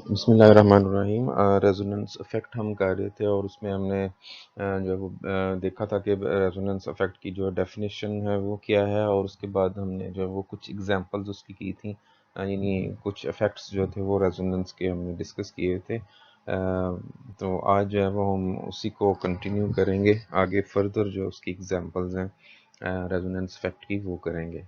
बिस्मिल्लाहिर्रहमानिर्रहीम। Resonance effect हम कर रहे थे और उसमें हमने जो है वो देखा था कि रेजोनेंस इफ़ेक्ट की जो डेफिनेशन है वो क्या है, और उसके बाद हमने जो है वो कुछ एग्जांपल्स उसकी की थी। यानी कुछ इफ़ेक्ट्स जो थे वो रेजोनेंस के हमने डिस्कस किए थे। तो आज जो है वो हम उसी को कंटिन्यू करेंगे, आगे फर्दर जो उसकी एग्जांपल्स हैं रेजोनेंस इफ़ेक्ट की वो करेंगे।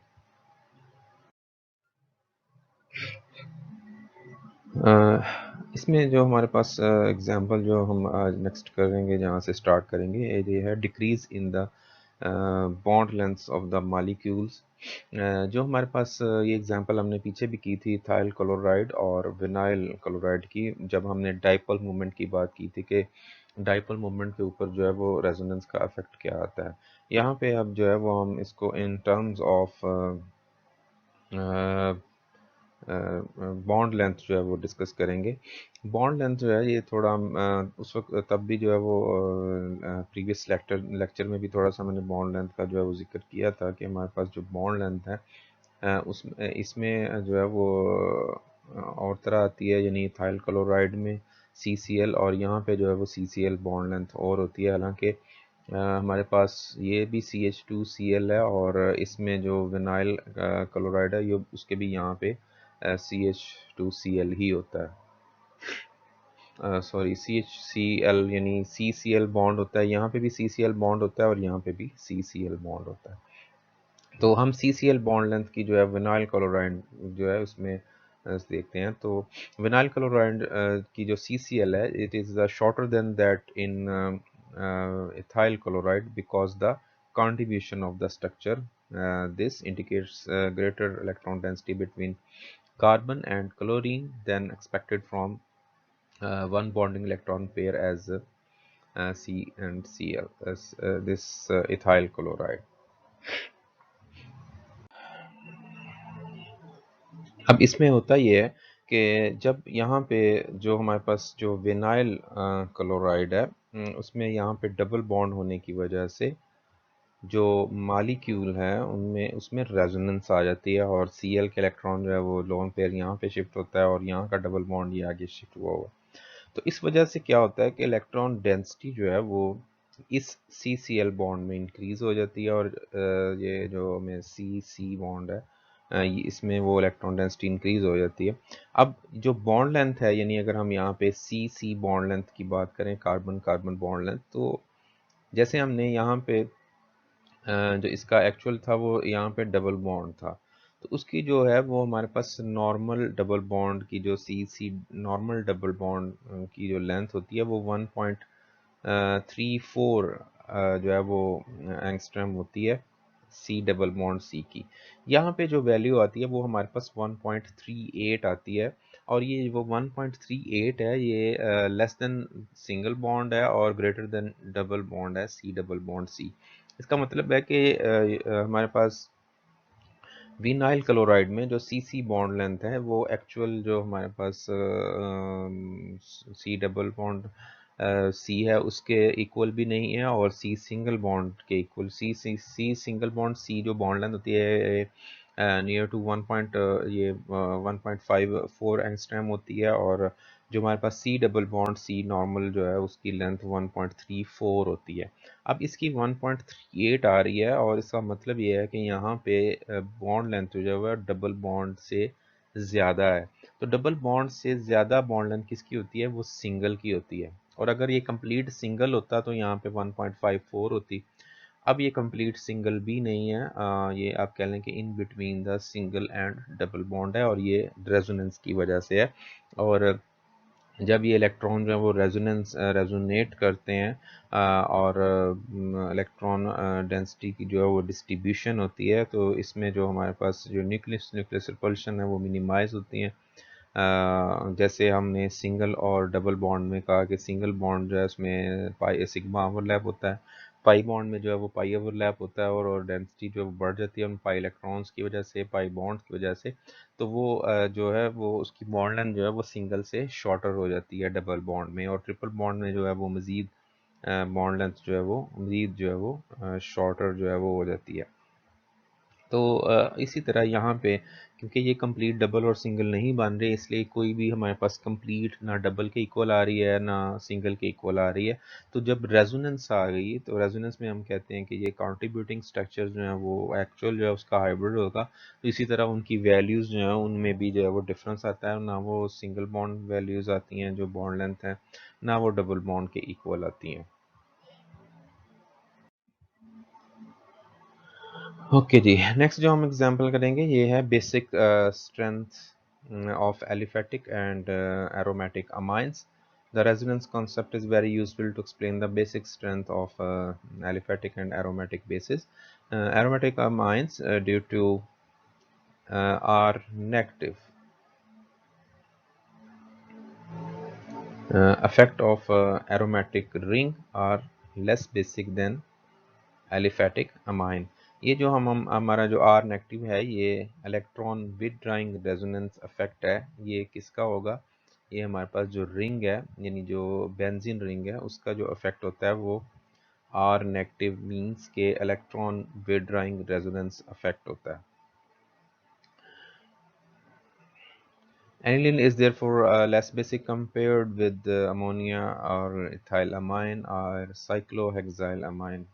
इसमें जो हमारे पास एग्जांपल जो हम आज नेक्स्ट करेंगे, जहाँ से स्टार्ट करेंगे, ये है decrease in the bond lengths of the molecules. जो हमारे पास ये एग्जांपल हमने पीछे भी की थी इथाइल क्लोराइड और विनाइल क्लोराइड की, जब हमने डाइपोल मूवमेंट की बात की थी कि डाइपोल मूवमेंट के ऊपर जो है वो रेजोनेंस का इफेक्ट क्या आता है। यहाँ पे अब जो है वो हम इसको in terms of bond length जो है वो डिस्कस करेंगे। बॉन्ड लेंथ जो है ये थोड़ा उस वक्त तब भी जो है वो प्रीवियस लेक्चर में भी थोड़ा सा मैंने बॉन्ड लेंथ का जो है वो जिक्र किया था कि हमारे पास जो बॉन्ड लेंथ है उस इसमें जो है वो और तरह आती है, यानी इथाइल क्लोराइड में CCl, और यहाँ पे जो है वो CCl बॉन्ड लेंथ और होती है। हालांकि हमारे पास ये भी CH2Cl है, और इसमें जो विनाइल क्लोराइड है ये उसके भी यहाँ पे CH2Cl ही होता है। सॉरी, CHCl यानी CCl बॉन्ड होता है, यहाँ पे भी CCl बॉन्ड होता है और यहाँ पे भी CCl बॉन्ड होता है। तो हम CCl बॉन्ड लेंथ की जो है विनाइल क्लोराइड जो है उसमें देखते हैं। तो विनाइल क्लोराइड की जो CCl है, it is shorter than that in ethyl chloride because the contribution of the structure. This indicates greater electron density between carbon and chlorine than expected from one bonding electron pair as C and Cl as this ethyl chloride. अब इसमें होता ये है कि जब यहाँ पे जो हमारे पास जो विनाइल क्लोराइड है, उसमें यहाँ पे डबल बॉन्ड होने की वजह से जो मालिक्यूल है उनमें उसमें रेजोनेंस आ जाती है, और Cl के इलेक्ट्रॉन जो है वो लोन पेयर यहाँ पे शिफ्ट होता है और यहाँ का डबल बॉन्ड ये आगे शिफ्ट हुआ हुआ। तो इस वजह से क्या होता है कि इलेक्ट्रॉन डेंसिटी जो है वो इस CCl बॉन्ड में इंक्रीज हो जाती है, और ये जो हमें CC बॉन्ड है इसमें वो इलेक्ट्रॉन डेंसिटी इंक्रीज हो जाती है। अब जो बॉन्ड लेंथ है, यानी अगर हम यहाँ पे CC बॉन्ड लेंथ की बात करें, कार्बन कार्बन बॉन्ड लेंथ, तो जैसे हमने यहाँ पे जो इसका एक्चुअल था वो यहाँ पे डबल बॉन्ड था, तो उसकी जो है वो हमारे पास नॉर्मल डबल बॉन्ड की जो CC नॉर्मल डबल बॉन्ड की जो लेंथ होती है वो 1.34 जो है वो एंगस्ट्रम होती है C डबल बॉन्ड C की। यहाँ पे जो वैल्यू आती है वो हमारे पास 1.38 आती है, और ये वो 1.38 है ये लेस देन सिंगल बॉन्ड है और ग्रेटर देन डबल बॉन्ड है C डबल बॉन्ड C। इसका मतलब है कि हमारे पास विनाइल क्लोराइड में जो CC बॉन्ड लेंथ है वो एक्चुअल जो हमारे पास C डबल बॉन्ड C है उसके इक्वल भी नहीं है, और C सिंगल बॉन्ड के equal C single bond C जो बॉन्ड लेंथ होती है नियर टू 1.54 एंगस्ट्रम होती है, और जो हमारे पास C double bond C normal जो है उसकी लेंथ 1.34 होती है। अब इसकी 1.38 आ रही है, और इसका मतलब ये है कि यहाँ पे बॉन्ड लेंथ जो है डबल बॉन्ड से ज़्यादा है। तो डबल बॉन्ड से ज़्यादा बॉन्ड लेंथ किसकी होती है, वो सिंगल की होती है, और अगर ये कंप्लीट सिंगल होता तो यहाँ पे 1.54 होती। अब ये कंप्लीट सिंगल भी नहीं है, ये आप कह लें कि in between the single and double bond है, और ये रेजोनेंस की वजह से है। और जब ये इलेक्ट्रॉन जो है वो रेजोनेट करते हैं और इलेक्ट्रॉन डेंसिटी की जो है वो डिस्ट्रीब्यूशन होती है, तो इसमें जो हमारे पास जो न्यूक्लियस रिपल्शन है वो मिनिमाइज होती हैं। जैसे हमने सिंगल और डबल बॉन्ड में कहा कि सिंगल बॉन्ड जो है उसमें पाई सिग्मा ओवरलैप होता है, पाई बॉन्ड में जो है वो पाई ओवरलैप होता है, और डेंसिटी जो बढ़ जाती है उन पाई इलेक्ट्रॉन्स की वजह से, पाई बॉन्ड्स की वजह से। तो वो जो है वो उसकी बॉन्ड लेंथ जो है वो सिंगल से शॉर्टर हो जाती है डबल बॉन्ड में, और ट्रिपल बॉन्ड में जो है वो मज़ीद बॉन्ड लेंथ जो है वो मज़ीद जो है वो शॉर्टर जो है वो हो जाती है। तो इसी तरह यहाँ पे क्योंकि ये कंप्लीट डबल और सिंगल नहीं बन रहे, इसलिए कोई भी हमारे पास कंप्लीट ना डबल के इक्वल आ रही है ना सिंगल के इक्वल आ रही है। तो जब रेजोनेंस आ गई तो रेजोनेंस में हम कहते हैं कि ये कंट्रीब्यूटिंग स्ट्रक्चर जो है वो एक्चुअल जो है उसका हाइब्रिड होगा। तो इसी तरह उनकी वैल्यूज़ जो है उनमें भी जो है वो डिफरेंस आता है, ना वो सिंगल बॉन्ड वैल्यूज़ आती हैं जो बॉन्ड लेंथ है, ना वो डबल बॉन्ड के इक्वल आती हैं। ओके जी, नेक्स्ट जो हम एग्जांपल करेंगे ये है basic strength of aliphatic and aromatic amines. The resonance concept is very useful to explain the basic strength of aliphatic and aromatic bases. Aromatic amines, due to are negative effect of aromatic ring are less basic than aliphatic amine. ये जो हम हमारा जो are negative है ये electron withdrawing resonance effect है। ये किसका होगा? ये हमारे पास जो रिंग है यानी जो बेंजीन रिंग है उसका जो इफेक्ट होता है वो आर नेगेटिव मींस के इलेक्ट्रॉन विदड्राइंग रेजोनेंस इफेक्ट होता है। Aniline is therefore less basic compared with ammonia or ethylamine or cyclohexylamine।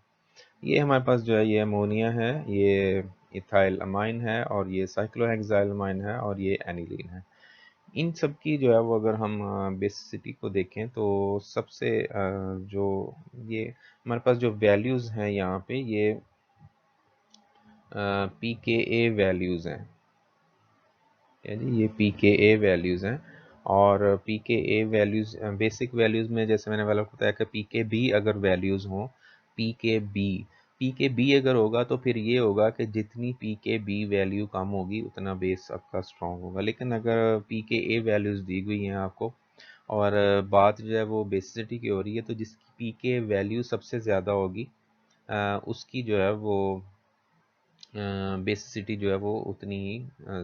ये हमारे पास जो है ये अमोनिया है, ये इथाइल अमाइन है और ये साइक्लोहेक्साइलमाइन है और ये एनिलीन है। इन सब की जो है वो अगर हम बेसिसिटी को देखें तो सबसे जो ये हमारे पास जो वैल्यूज़ हैं यहाँ पे ये पी के ए वैल्यूज़ हैं। जी ये पी के ए वैल्यूज़ हैं और पी के ए वैल्यूज़ बेसिक वैल्यूज़ में जैसे मैंने वाला बताया कि पी के बी अगर वैल्यूज़ हों, पी के बी अगर होगा तो फिर ये होगा कि जितनी पी के बी वैल्यू कम होगी उतना बेस आपका स्ट्रॉन्ग होगा। लेकिन अगर पी के ए वैल्यूज़ दी गई हैं आपको और बात जो है वो बेसिसिटी की हो रही है तो जिसकी पी के वैल्यू सबसे ज़्यादा होगी उसकी जो है वो बेसिसिटी जो है वो उतनी ही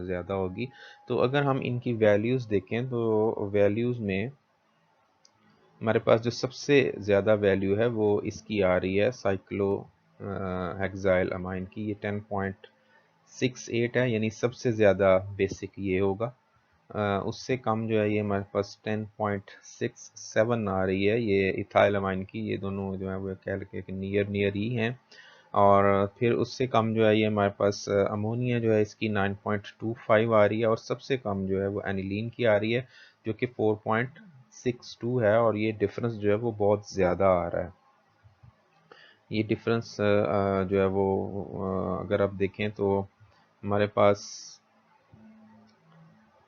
ज़्यादा होगी। तो अगर हम इनकी वैल्यूज़ देखें तो वैल्यूज़ में हमारे पास जो सबसे ज़्यादा वैल्यू है वो इसकी आ रही है साइक्लो हेक्साइल अमाइन की, ये 10.68 है यानी सबसे ज़्यादा बेसिक ये होगा। उससे कम जो है ये हमारे पास 10.67 आ रही है ये इथाइल अमाइन की। ये दोनों जो है वो कह लगे कि नियर नियर ही हैं। और फिर उससे कम जो है ये हमारे पास अमोनिया जो है इसकी 9.25 आ रही है और सबसे कम जो है वो एनिलीन की आ रही है जो कि 4.62 है और ये डिफरेंस जो है वो बहुत ज़्यादा आ रहा है। ये डिफरेंस जो है वो अगर आप देखें तो हमारे पास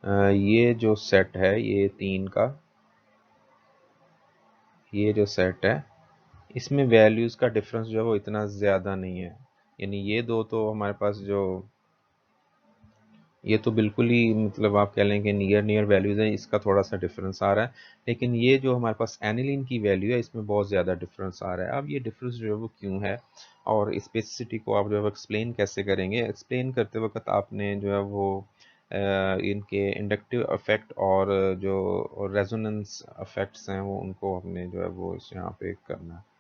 ये जो सेट है ये तीन का ये जो सेट है इसमें वैल्यूज़ का डिफरेंस जो है वो इतना ज़्यादा नहीं है। यानी ये दो तो हमारे पास जो ये तो बिल्कुल ही मतलब आप कह लें कि नियर नियर वैल्यूज़ हैं, इसका थोड़ा सा डिफरेंस आ रहा है। लेकिन ये जो हमारे पास एनिलीन की वैल्यू है इसमें बहुत ज़्यादा डिफरेंस आ रहा है। अब ये डिफरेंस जो है वो क्यों है और स्पेसिसिटी को आप जो है एक्सप्लेन कैसे करेंगे? एक्सप्लेन करते वक्त आपने जो है वो इनके इंडक्टिव इफेक्ट और जो रेजोनेंस इफेक्ट्स हैं वो उनको हमने जो है वो इस यहाँ पे करना है।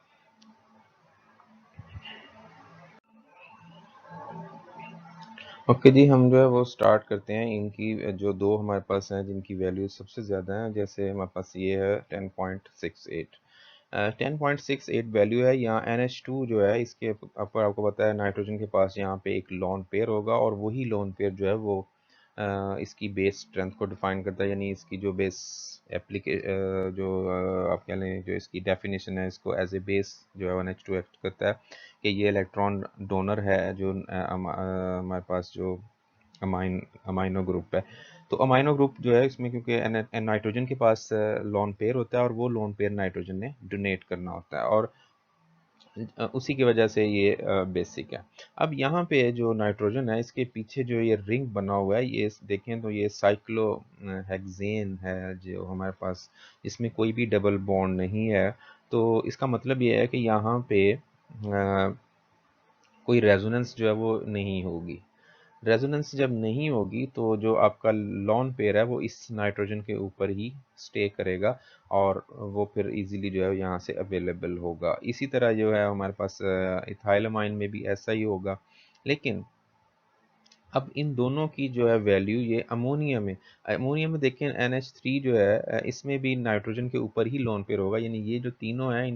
ओके जी, हम जो है वो स्टार्ट करते हैं। इनकी जो दो हमारे पास हैं जिनकी वैल्यू सबसे ज़्यादा है, जैसे हमारे पास ये है 10.68। 10.68 वैल्यू है। यहाँ NH2 जो है इसके ऊपर आपको पता है नाइट्रोजन के पास यहाँ पे एक लोन पेयर होगा और वही लोन पेयर जो है वो इसकी बेस स्ट्रेंथ को डिफाइन करता है। यानी इसकी जो बेस एप्लीके जो आप कह लें जो इसकी डेफिनेशन है इसको एज ए बेस जो है NH2 एक्ट करता है कि ये इलेक्ट्रॉन डोनर है जो हमारे पास जो अमाइनो ग्रुप है। तो अमाइनो ग्रुप जो है इसमें क्योंकि नाइट्रोजन के पास लोन पेयर होता है और वो लोन पेयर नाइट्रोजन ने डोनेट करना होता है और उसी की वजह से ये बेसिक है। अब यहाँ पे जो नाइट्रोजन है इसके पीछे जो ये रिंग बना हुआ है ये देखें तो ये साइक्लो हेक्सेन है जो हमारे पास, इसमें कोई भी डबल बॉन्ड नहीं है। तो इसका मतलब ये है कि यहाँ पे कोई रेजोनेंस जो है वो नहीं होगी। रेजोनेंस जब नहीं होगी तो जो आपका लॉन पेयर है वो इस नाइट्रोजन के ऊपर ही स्टे करेगा और वो फिर इजीली जो है यहाँ से अवेलेबल होगा। इसी तरह जो है हमारे पास इथाइलमाइन में भी ऐसा ही होगा। लेकिन अब इन दोनों की जो है वैल्यू ये अमोनिया में देखें NH3 जो है इसमें भी नाइट्रोजन के ऊपर ही लोन पेयर होगा, यानी ये जो तीनों हैं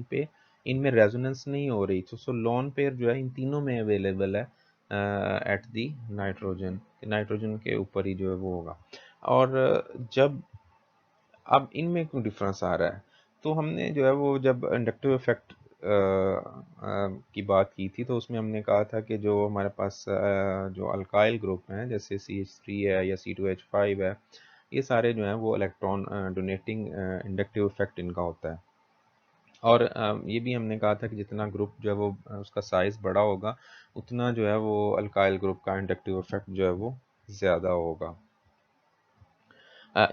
इनमें रेजोनेंस नहीं हो रही, तो लोन पेयर जो है इन तीनों में अवेलेबल है एट दी नाइट्रोजन के ऊपर ही जो है वो होगा। और जब अब इनमें क्यों डिफरेंस आ रहा है, तो हमने जो है वो जब इंडक्टिव इफेक्ट की बात की थी तो उसमें हमने कहा था कि जो हमारे पास जो अल्काइल ग्रुप हैं जैसे CH3 है या C2H5 है, ये सारे जो हैं वो इलेक्ट्रॉन डोनेटिंग इंडक्टिव इफेक्ट इनका होता है। और ये भी हमने कहा था कि जितना ग्रुप जो है वो उसका साइज बड़ा होगा उतना जो है वो अल्काइल ग्रुप का इंडक्टिव इफेक्ट जो है वो ज़्यादा होगा।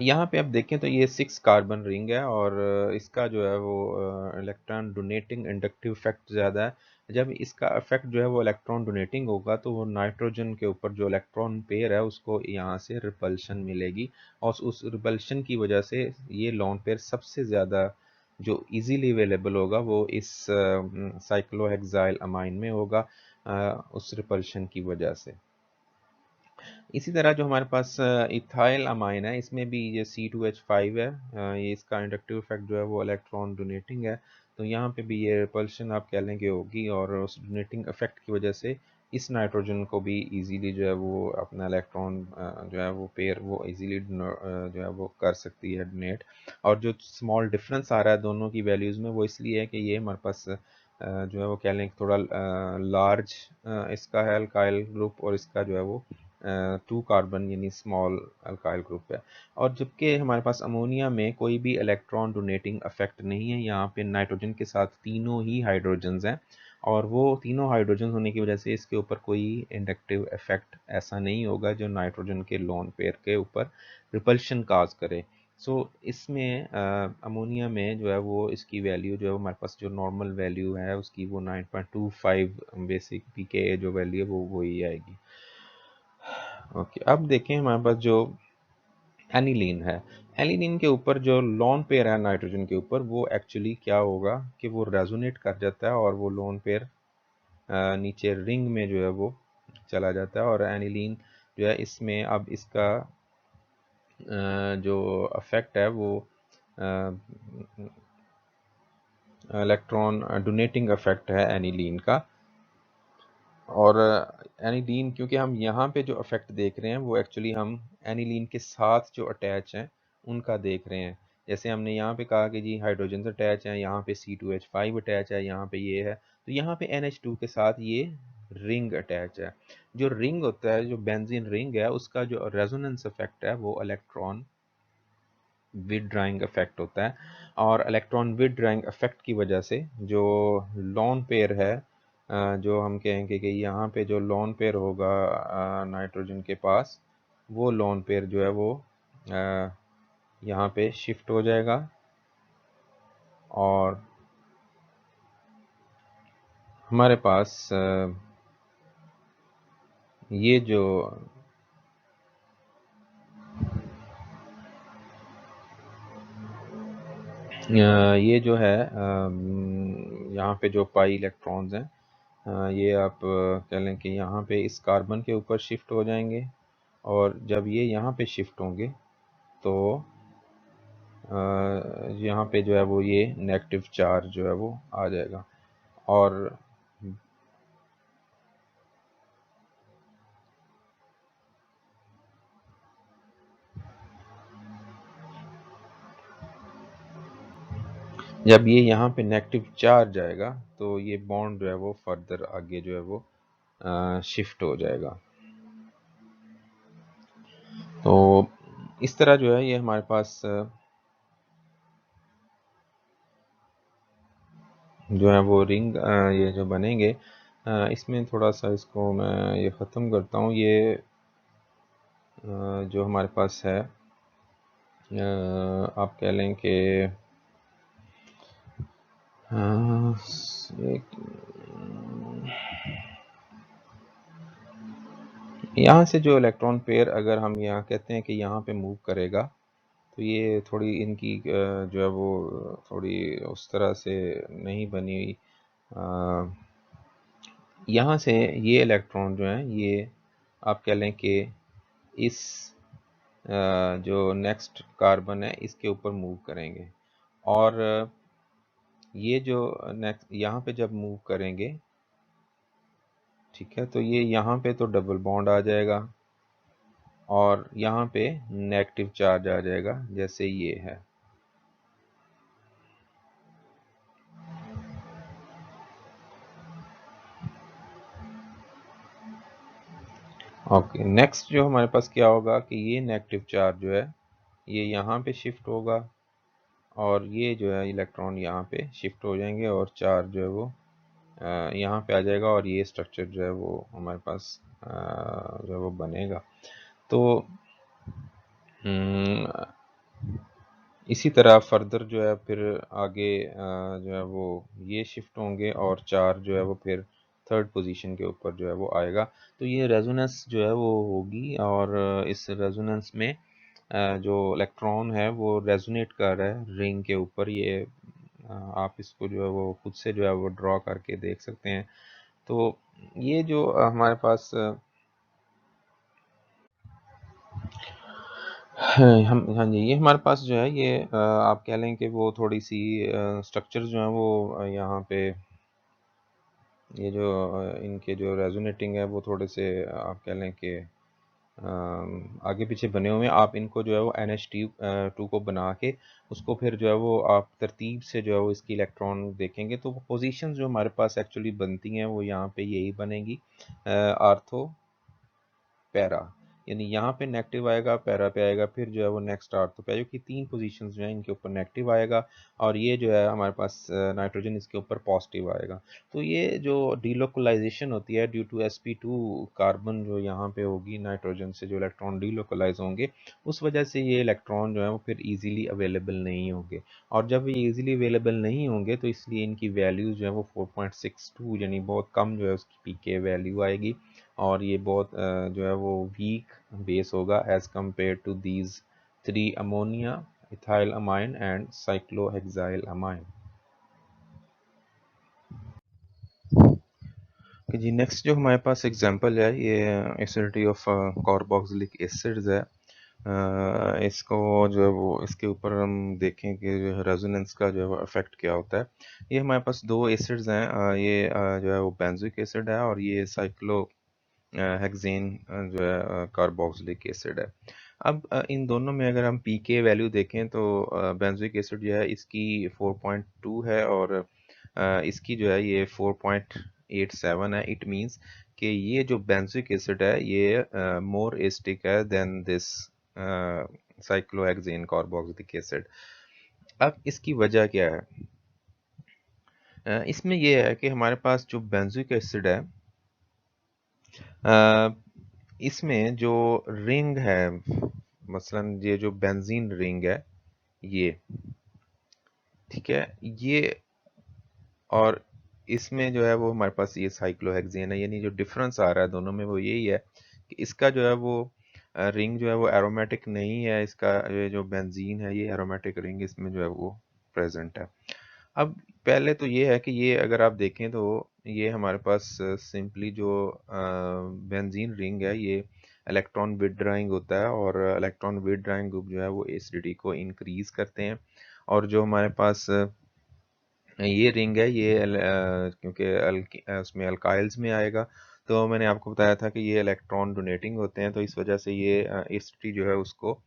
यहाँ पे आप देखें तो ये 6 कार्बन रिंग है और इसका जो है वो इलेक्ट्रॉन डोनेटिंग इंडक्टिव इफेक्ट ज़्यादा है। जब इसका इफेक्ट जो है वो इलेक्ट्रॉन डोनेटिंग होगा तो वो नाइट्रोजन के ऊपर जो इलेक्ट्रॉन पेयर है उसको यहाँ से रिपल्शन मिलेगी और उस रिपल्शन की वजह से ये लोन पेयर सबसे ज़्यादा जो इजीली अवेलेबल होगा वो इस साइक्लोहेक्साइल अमाइन में होगा उस रिपल्शन की वजह से। इसी तरह जो हमारे पास इथाइल अमाइन है इसमें भी ये C2H5 है, ये इसका इंडक्टिव इफेक्ट जो है वो इलेक्ट्रॉन डोनेटिंग है, तो यहाँ पे भी ये रिपल्शन आप कह लें कि होगी और उस डोनेटिंग इफेक्ट की वजह से इस नाइट्रोजन को भी इजीली जो है वो अपना इलेक्ट्रॉन जो है वो पेयर वो इजीली जो है वो कर सकती है डोनेट। और जो स्मॉल डिफरेंस आ रहा है दोनों की वैल्यूज़ में वो इसलिए है कि ये हमारे पास जो है वो कह लें थोड़ा लार्ज इसका है अल्काइल ग्रुप और इसका जो है वो 2 कार्बन यानी स्मॉल अल्काइल ग्रुप है। और जबकि हमारे पास अमोनिया में कोई भी इलेक्ट्रॉन डोनेटिंग इफेक्ट नहीं है, यहाँ पे नाइट्रोजन के साथ तीनों ही हाइड्रोजन्स हैं और वो तीनों हाइड्रोजन होने की वजह से इसके ऊपर कोई इंडक्टिव इफेक्ट ऐसा नहीं होगा जो नाइट्रोजन के लोन पेयर के ऊपर रिपल्शन काज करे। इसमें अमोनिया में जो है वो इसकी वैल्यू जो है हमारे पास जो नॉर्मल वैल्यू है उसकी वो 9.25 बेसिक पीके जो वैल्यू है वो वही आएगी। ओके, अब देखें हमारे पास जो एनिलीन है, एनिलीन के ऊपर जो लोन पेयर है नाइट्रोजन के ऊपर वो एक्चुअली क्या होगा कि वो रेजोनेट कर जाता है और वो लोन पेयर नीचे रिंग में जो है वो चला जाता है और एनिलीन जो है इसमें अब इसका जो अफेक्ट है वो इलेक्ट्रॉन डोनेटिंग अफेक्ट है एनिलीन का। और एनिलीन क्योंकि हम यहाँ पे जो इफेक्ट देख रहे हैं वो एक्चुअली हम एनिलीन के साथ जो अटैच हैं उनका देख रहे हैं। जैसे हमने यहाँ पे कहा कि जी हाइड्रोजन अटैच हैं, यहाँ पे C2H5 अटैच है, यहाँ पे ये है, तो यहाँ पे NH2 के साथ ये रिंग अटैच है। जो रिंग होता है, जो बेंजीन रिंग है, उसका जो रेजोनेंस इफेक्ट है वो इलेक्ट्रॉन विथड्राइंग इफेक्ट होता है और इलेक्ट्रॉन विथड्राइंग इफेक्ट की वजह से जो लोन पेयर है जो हम कहेंगे कि यहाँ पे जो लोन पेयर होगा नाइट्रोजन के पास, वो लोन पेयर जो है वो यहाँ पे शिफ्ट हो जाएगा और हमारे पास ये जो ये जो है यहाँ पे जो पाई इलेक्ट्रॉन्स हैं ये आप कह लें कि यहाँ पे इस कार्बन के ऊपर शिफ्ट हो जाएंगे और जब ये यहाँ पे शिफ्ट होंगे तो यहाँ पे जो है वो ये नेगेटिव चार्ज जो है वो आ जाएगा और जब ये यहाँ पे नेगेटिव चार्ज आएगा तो ये बॉन्ड जो है वो फर्दर आगे जो है वो शिफ्ट हो जाएगा। तो इस तरह जो है ये हमारे पास जो है वो रिंग ये जो बनेंगे इसमें थोड़ा सा इसको मैं ये ख़त्म करता हूँ। ये जो हमारे पास है आप कह लें कि एक यहाँ से जो इलेक्ट्रॉन पेयर अगर हम यहाँ कहते हैं कि यहाँ पे मूव करेगा तो ये थोड़ी इनकी जो है वो थोड़ी उस तरह से नहीं बनी हुई। यहाँ से ये इलेक्ट्रॉन जो हैं ये आप कह लें कि इस जो नेक्स्ट कार्बन है इसके ऊपर मूव करेंगे, और ये जो नेक्स्ट यहाँ पे जब मूव करेंगे, ठीक है, तो ये यहाँ पे तो डबल बॉन्ड आ जाएगा और यहाँ पे नेगेटिव चार्ज आ जाएगा जैसे ये है। ओके, नेक्स्ट जो हमारे पास क्या होगा कि ये नेगेटिव चार्ज जो है ये यहाँ पे शिफ्ट होगा और ये जो है इलेक्ट्रॉन यहाँ पे शिफ्ट हो जाएंगे और चार्ज जो है वो यहाँ पे आ जाएगा और ये स्ट्रक्चर जो है वो हमारे पास जो है वो बनेगा। तो इसी तरह फर्दर जो है फिर आगे जो है वो ये शिफ्ट होंगे और चार्ज जो है वो फिर थर्ड पोजीशन के ऊपर जो है वो आएगा। तो ये रेजोनेंस जो है वो होगी और इस रेजोनेंस में जो इलेक्ट्रॉन है वो रेजोनेट कर रहा है रिंग के ऊपर। ये आप इसको जो है वो खुद से जो है वो ड्रॉ करके देख सकते हैं। तो ये जो हमारे पास हम हाँ जी, ये हमारे पास जो है ये आप कह लें कि वो थोड़ी सी स्ट्रक्चर जो हैं वो यहाँ पे ये जो इनके जो रेजोनेटिंग है वो थोड़े से आप कह लें कि आगे पीछे बने हुए हैं। आप इनको जो है वो NH2 को बना के उसको फिर जो है वो आप तरतीब से जो है वो इसकी इलेक्ट्रॉन देखेंगे तो पोजीशंस जो हमारे पास एक्चुअली बनती हैं वो यहाँ पे यही बनेगी, आर्थो पैरा, यानी यहाँ पे नेगेटिव आएगा, पैरा पे आएगा, फिर जो है वो नेक्स्ट आर्थो पे, जो कि तीन पोजीशंस जो है इनके ऊपर नेगेटिव आएगा और ये जो है हमारे पास नाइट्रोजन इसके ऊपर पॉजिटिव आएगा। तो ये जो डीलोकलाइजेशन होती है ड्यू टू sp2 कार्बन जो यहाँ पे होगी नाइट्रोजन से जो इलेक्ट्रॉन डीलोकलाइज होंगे उस वजह से ये इलेक्ट्रॉन जो है वो फिर ईजिली अवेलेबल नहीं होंगे, और जब ये ईजिली अवेलेबल नहीं होंगे तो इसलिए इनकी वैल्यूज जो है वो 4.62 यानी बहुत कम जो है उसकी पीके वैल्यू आएगी और ये बहुत जो है वो वीक बेस होगा as compare to these 3 ammonia, ethyl amine and cyclohexyl amine. जी, नेक्स्ट जो हमारे पास एग्जांपल है ये एसिडिटी ऑफ कार्बोक्सिलिक एसिड्स है। इसको जो है वो इसके ऊपर हम देखें कि जो है रेजोनेंस का जो है वो इफेक्ट क्या होता है। ये हमारे पास दो एसिड्स हैं, ये जो है वो बेंजोइक एसिड है और ये साइक्लो हेक्सेन जो है कार्बोक्सिलिक एसिड है। अब इन दोनों में अगर हम पीके वैल्यू देखें तो बेंजोइक एसिड जो है इसकी 4.2 है और इसकी जो है ये 4.87 है। इट मींस कि ये जो बेंजोइक एसिड है ये मोर एसिडिक है than this cyclohexane carboxylic acid. अब इसकी वजह क्या है? इसमें यह है कि हमारे पास जो बेंजोइक एसिड है इसमें जो रिंग है, मसलन ये जो बेंजीन रिंग है ये, ठीक है, ये, और इसमें जो है वो हमारे पास ये साइक्लोहेक्सेन है, यानी जो डिफरेंस आ रहा है दोनों में वो यही है कि इसका जो है वो रिंग जो है वो एरोमेटिक नहीं है, इसका ये जो बेंजीन है ये एरोमेटिक रिंग इसमें जो है वो प्रेजेंट है। अब पहले तो ये है कि ये अगर आप देखें तो ये हमारे पास सिंपली जो बेंजीन रिंग है ये इलेक्ट्रॉन विथड्राइंग होता है और इलेक्ट्रॉन विथड्राइंग ग्रुप जो है वो एसिडिटी को इंक्रीज करते हैं, और जो हमारे पास ये रिंग है ये क्योंकि उसमें अल्काइल्स में आएगा, तो मैंने आपको बताया था कि ये इलेक्ट्रॉन डोनेटिंग होते हैं तो इस वजह से ये एसिडिटी जो है उसको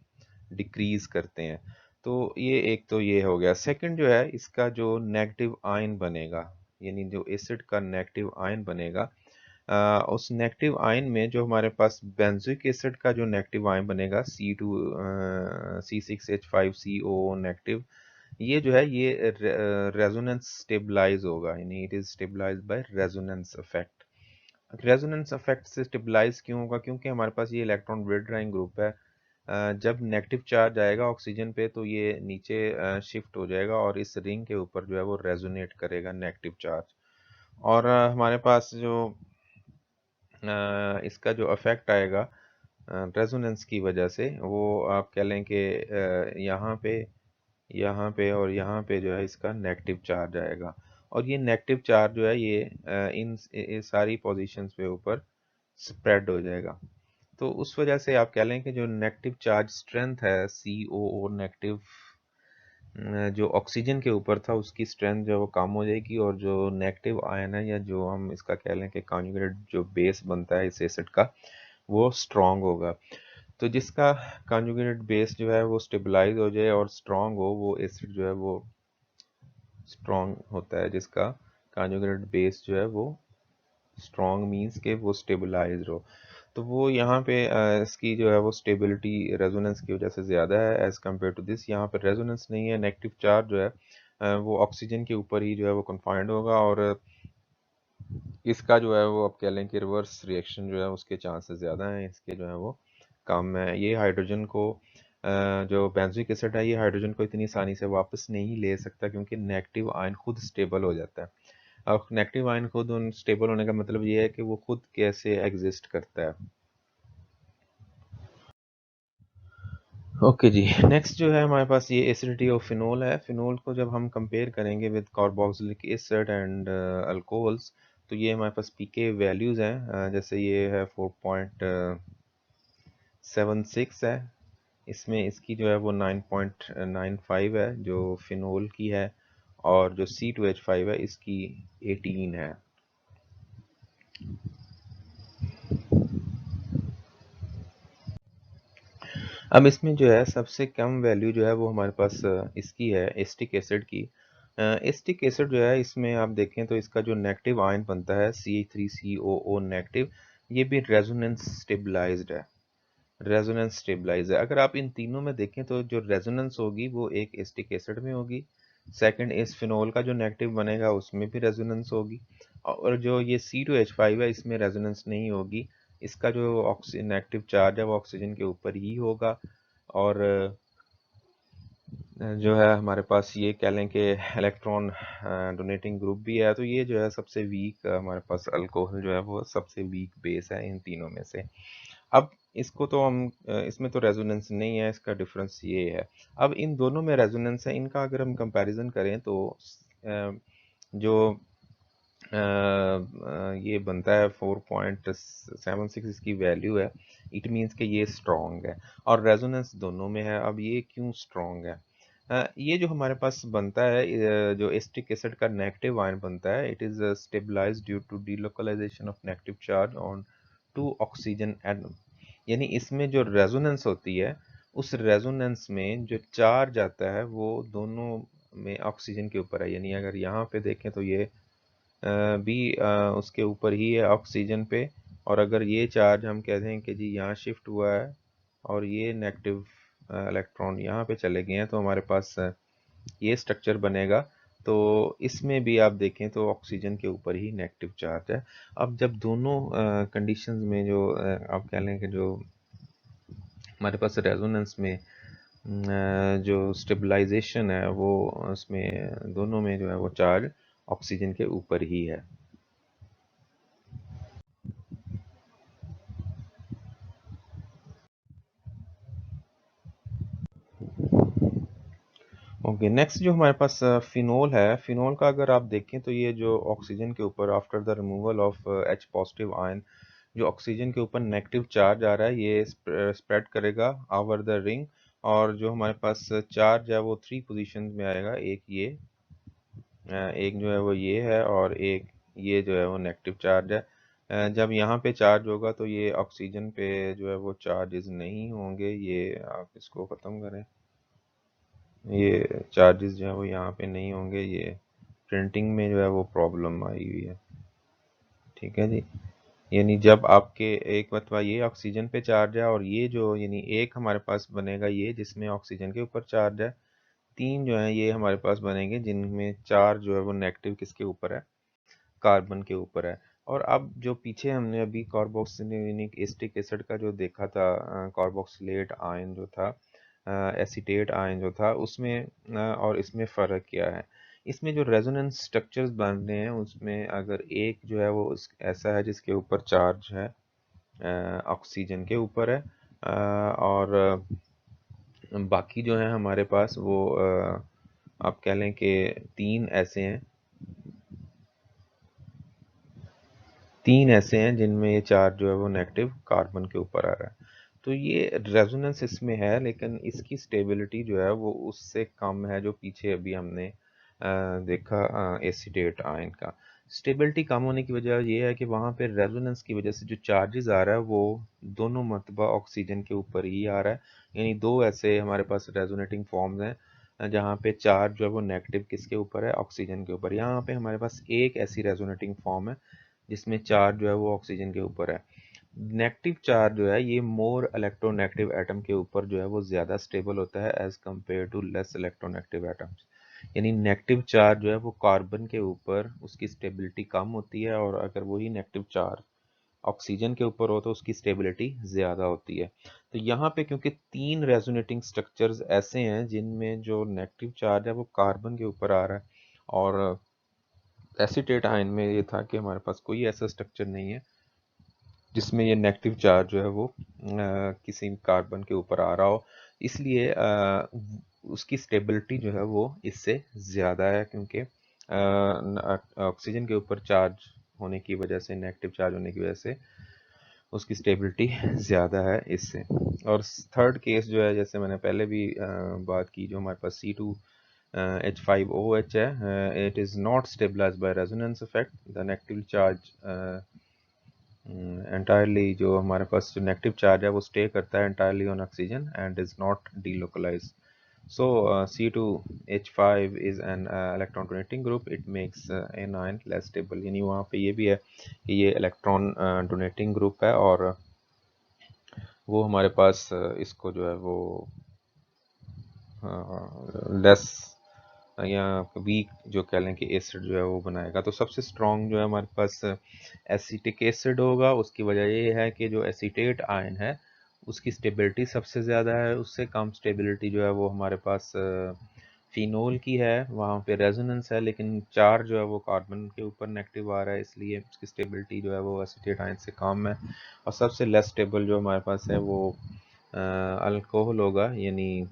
डिक्रीज करते हैं। तो ये एक तो ये हो गया। सेकंड जो है इसका जो नेगेटिव आयन बनेगा, यानी जो एसिड का नेगेटिव आयन बनेगा, उस नेगेटिव आयन में जो हमारे पास बेंजोइक एसिड का जो नेगेटिव आयन बनेगा C2C6H5CO नेगेटिव, ये जो है ये रेजोनेंस स्टेबलाइज होगा, यानी it is stabilise by resonance effect. Resonance effect से स्टेबलाइज क्यों होगा? क्योंकि हमारे पास ये इलेक्ट्रॉन विथड्राइंग ग्रुप है, जब नेगेटिव चार्ज आएगा ऑक्सीजन पे तो ये नीचे शिफ्ट हो जाएगा और इस रिंग के ऊपर जो है वो रेजोनेट करेगा नेगेटिव चार्ज, और हमारे पास जो इसका जो इफेक्ट आएगा रेजोनेंस की वजह से वो आप कह लें कि यहाँ पे और यहाँ पे जो है इसका नेगेटिव चार्ज आएगा, और ये नेगेटिव चार्ज जो है ये इन सारी पोजीशंस पे ऊपर स्प्रेड हो जाएगा। तो उस वजह से आप कह लें कि जो नेगेटिव चार्ज स्ट्रेंथ है COO नेगेटिव, जो ऑक्सीजन के ऊपर था उसकी स्ट्रेंथ जो है वो कम हो जाएगी, और जो नेगेटिव आयन है या जो हम इसका कह लें कि कॉन्जुगेट जो बेस बनता है इस एसिड का वो स्ट्रॉन्ग होगा। तो जिसका कॉन्जुगेट बेस जो है वो स्टेबलाइज हो जाए और स्ट्रॉन्ग हो, वो एसिड जो है वो स्ट्रॉन्ग होता है। जिसका कॉन्जुगेट बेस जो है वो स्ट्रॉन्ग मीन्स के वो स्टेबलाइज हो। तो वो यहाँ पे इसकी जो है वो स्टेबिलिटी रेजोनेंस की वजह से ज़्यादा है एज़ कम्पेयर टू दिस। यहाँ पे रेजोनेंस नहीं है, नेगेटिव चार्ज जो है वो ऑक्सीजन के ऊपर ही जो है वो कन्फाइंड होगा, और इसका जो है वो आप कह लें कि रिवर्स रिएक्शन जो है उसके चांसेस ज़्यादा हैं, इसके जो है वो कम है। ये हाइड्रोजन को जो बेंजोइक एसिड है ये हाइड्रोजन को इतनी आसानी से वापस नहीं ले सकता, क्योंकि नेगेटिव आयन खुद स्टेबल हो जाता है। अब नेगेटिव आयन खुद स्टेबल होने का मतलब ये है कि वो खुद कैसे एग्जिस्ट करता है। ओके जी, नेक्स्ट जो है हमारे पास ये एसिडिटी ऑफ फिनोल है। फिनोल को जब हम कंपेयर करेंगे with carboxylic acid and alcohols, तो ये हमारे पास पीके वैल्यूज़ हैं। जैसे ये है 4.76 है, इसमें इसकी जो है वो 9.95 है जो फिनोल की है, और जो C2H5 है इसकी 18 है। अब इसमें जो है सबसे कम वैल्यू जो है वो हमारे पास इसकी है एसिटिक एसिड की। एसिटिक एसिड जो है इसमें आप देखें तो इसका जो नेगेटिव आयन बनता है CH3COO नेगेटिव, ये भी रेजोनेंस स्टेबलाइज्ड है। रेजोनेंस स्टेबलाइज है। अगर आप इन तीनों में देखें तो जो रेजोनेंस होगी वो एक एसिटिक एसिड में होगी, सेकंड इस फिनोल का जो नेगेटिव बनेगा उसमें भी रेजोनेंस होगी, और जो ये C2H5 है इसमें रेजोनेंस नहीं होगी। इसका जो नेगेटिव चार्ज है वो ऑक्सीजन के ऊपर ही होगा, और जो है हमारे पास ये कह लें कि इलेक्ट्रॉन डोनेटिंग ग्रुप भी है। तो ये जो है सबसे वीक हमारे पास अल्कोहल जो है वो सबसे वीक बेस है इन तीनों में से। अब इसको तो हम इसमें तो रेजोनेंस नहीं है, इसका डिफरेंस ये है। अब इन दोनों में रेजोनेंस है, इनका अगर हम कंपैरिजन करें तो जो ये बनता है 4.76 इसकी वैल्यू है, इट मीन्स कि ये स्ट्रॉन्ग है, और रेजोनेंस दोनों में है। अब ये क्यों स्ट्रॉन्ग है? ये जो हमारे पास बनता है जो एसिटिक एसिड का नेगेटिव आयन बनता है, it is stabilised due to delocalisation of negative charge on two oxygen atom. यानी इसमें जो रेजोनेंस होती है उस रेजोनेंस में जो चार्ज आता है वो दोनों में ऑक्सीजन के ऊपर है। यानी अगर यहाँ पे देखें तो ये भी उसके ऊपर ही है ऑक्सीजन पे, और अगर ये चार्ज हम कहते हैं कि जी यहाँ शिफ्ट हुआ है और ये नेगेटिव इलेक्ट्रॉन यहाँ पे चले गए हैं, तो हमारे पास ये स्ट्रक्चर बनेगा। तो इसमें भी आप देखें तो ऑक्सीजन के ऊपर ही नेगेटिव चार्ज है। अब जब दोनों कंडीशंस में जो आप कह लें कि जो हमारे पास रेजोनेंस में जो स्टेबलाइजेशन है वो उसमें दोनों में जो है वो चार्ज ऑक्सीजन के ऊपर ही है। ओके, नेक्स्ट जो हमारे पास फिनोल है, फिनोल का अगर आप देखें तो ये जो ऑक्सीजन के ऊपर after the removal of H positive ion, जो ऑक्सीजन के ऊपर नेगेटिव चार्ज आ रहा है ये स्प्रेड करेगा ओवर द रिंग, और जो हमारे पास चार्ज है वो 3 पोजीशंस में आएगा। एक ये एक जो है वो ये है, और एक ये जो है वो नेगेटिव चार्ज है। जब यहाँ पे चार्ज होगा तो ये ऑक्सीजन पे जो है वो चार्जेस नहीं होंगे। ये आप इसको ख़त्म करें, ये चार्जेस जो है वो यहाँ पे नहीं होंगे। ये प्रिंटिंग में जो है वो प्रॉब्लम आई हुई है, ठीक है जी। यानी जब आपके एक मतलब ये ऑक्सीजन पे चार्ज है, और ये जो यानी एक हमारे पास बनेगा ये जिसमें ऑक्सीजन के ऊपर चार्ज है, 3 जो है ये हमारे पास बनेंगे जिनमें चार्ज जो है वो नेगेटिव किसके ऊपर है, कार्बन के ऊपर है। और अब जो पीछे हमने अभी कार्बोक्सिलिक एसिटिक एसिड का जो देखा था, कार्बोक्सिलेट आयन जो था, एसीटेट आयन जो था, उसमें और इसमें फ़र्क क्या है? इसमें जो रेजोनेंस स्ट्रक्चर्स बन रहे हैं उसमें अगर एक जो है वो ऐसा है जिसके ऊपर चार्ज है ऑक्सीजन के ऊपर है, और बाकी जो है हमारे पास वो आप कह लें कि 3 ऐसे हैं, 3 ऐसे हैं जिनमें ये चार्ज जो है वो नेगेटिव कार्बन के ऊपर आ रहा है। तो ये रेजोनेंस इसमें है, लेकिन इसकी स्टेबिलिटी जो है वो उससे कम है जो पीछे अभी हमने देखा एसीटेट आयन का। स्टेबिलिटी कम होने की वजह ये है कि वहाँ पे रेजोनेंस की वजह से जो चार्जेस आ रहा है वो दोनों मरतबा ऑक्सीजन के ऊपर ही आ रहा है। यानी दो ऐसे हमारे पास रेजोनेटिंग फॉर्म्स हैं जहाँ पे चार्ज जो है वो नेगेटिव किसके ऊपर है, ऑक्सीजन के ऊपर। यहाँ पे हमारे पास एक ऐसी रेजोनेटिंग फॉर्म है जिसमें चार्ज जो है वो ऑक्सीजन के ऊपर है। नेगेटिव चार्ज जो है ये मोर इलेक्ट्रोनेगेटिव एटम के ऊपर जो है वो ज़्यादा स्टेबल होता है as compare to less electronegative atoms. यानी नेगेटिव चार्ज जो है वो कार्बन के ऊपर उसकी स्टेबिलिटी कम होती है, और अगर वही नेगेटिव चार्ज ऑक्सीजन के ऊपर हो तो उसकी स्टेबिलिटी ज़्यादा होती है। तो यहाँ पे क्योंकि 3 रेजोनेटिंग स्ट्रक्चर्स ऐसे हैं जिनमें जो नेगेटिव चार्ज है वो कार्बन के ऊपर आ रहा है, और एसीटेट आयन में ये था कि हमारे पास कोई ऐसा स्ट्रक्चर नहीं है जिसमें ये नेगेटिव चार्ज जो है वो किसी कार्बन के ऊपर आ रहा हो, इसलिए उसकी स्टेबिलिटी जो है वो इससे ज़्यादा है, क्योंकि ऑक्सीजन के ऊपर चार्ज होने की वजह से, नेगेटिव चार्ज होने की वजह से उसकी स्टेबिलिटी ज़्यादा है इससे। और थर्ड केस जो है, जैसे मैंने पहले भी बात की, जो हमारे पास C2H5OH है, it is not stabilised by resonance effect. The negative charge entirely जो हमारे पास जो नेगेटिव चार्ज है वो स्टे करता है entirely on oxygen and is not delocalise. So C2H5 is an electron donating group. It makes anion less stable. यानी वहाँ पे ये भी है कि ये इलेक्ट्रॉन डोनेटिंग ग्रुप है, और वो हमारे पास इसको जो है वो लेस या वीक जो कह लें कि एसिड जो है वो बनाएगा। तो सबसे स्ट्रॉन्ग जो है हमारे पास एसिटिक एसिड होगा। उसकी वजह ये है कि जो एसीटेट आयन है उसकी स्टेबिलिटी सबसे ज़्यादा है, उससे कम स्टेबिलिटी जो है वो हमारे पास फिनोल की है। वहाँ पे रेजोनेंस है लेकिन चार्ज जो है वो कार्बन के ऊपर नेगेटिव आ रहा है, इसलिए उसकी स्टेबिलिटी जो है वो एसीटेट आयन से कम है। और सबसे लेस स्टेबल जो हमारे पास है वो अल्कोहल होगा, यानी